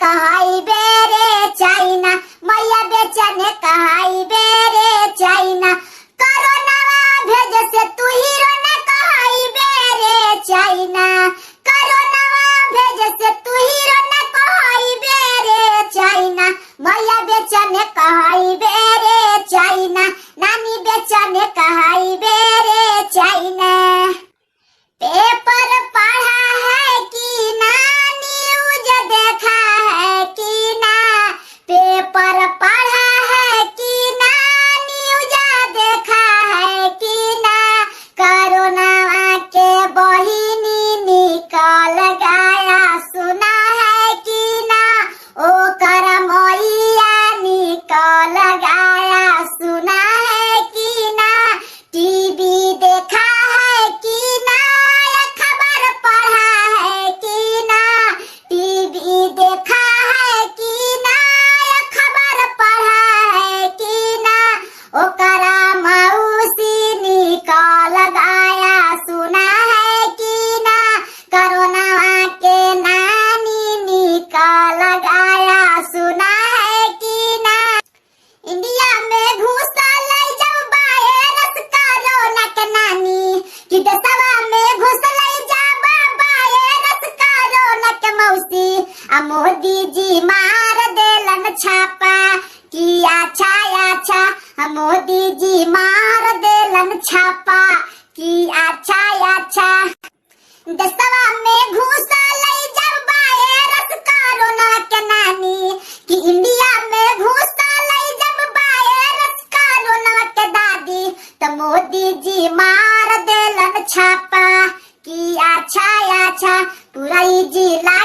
कहाई बेरे चाइना, मैया बेचने कहाई बेरे चाइना। कोरोना भेज से तू हीरो न कहाई बेरे चाइना, कोरोना भेज से तू हीरो न कहाई बेरे चाइना। मैया बेचने कहाई बेरे चाइना, नानी बेचने कहाई बेरे चाइना। पेपर पढ़ा है कि ना, न्यूज देखा है कि ना, पेपर पढ़ा है कि ना, न्यूज देखा है कि ना। कोरोना के बहिनी निकल गया सुना है कि ना, ओ कर मैया निकल गया सुना है कि ना। टीवी देखा है कि ना, खबर पढ़ा है कि ना, टीवी देखा है कि ना, खबर पढ़ा है कि ना। ओकरा मौसी निकल गया सुना है कि ना, कोरोना के नानी निकल गया सुना है कि ना। इंडिया में घुसल जब वायरस कोरोना के नानी, कि देशवा में घुसल जब वायरस कोरोना के मौसी। आ मोदी जी मार देलन छापा कि अच्छा अच्छा, मोदी जी मार देलन छापा कि अच्छा अच्छा। देशवा में घुसल जब वायरस कोरोना के नानी, कि इंडिया में घुसल जब वायरस कोरोना के दादी। तो मोदी जी मार देलन छापा कि अच्छा अच्छा, पूरा जिला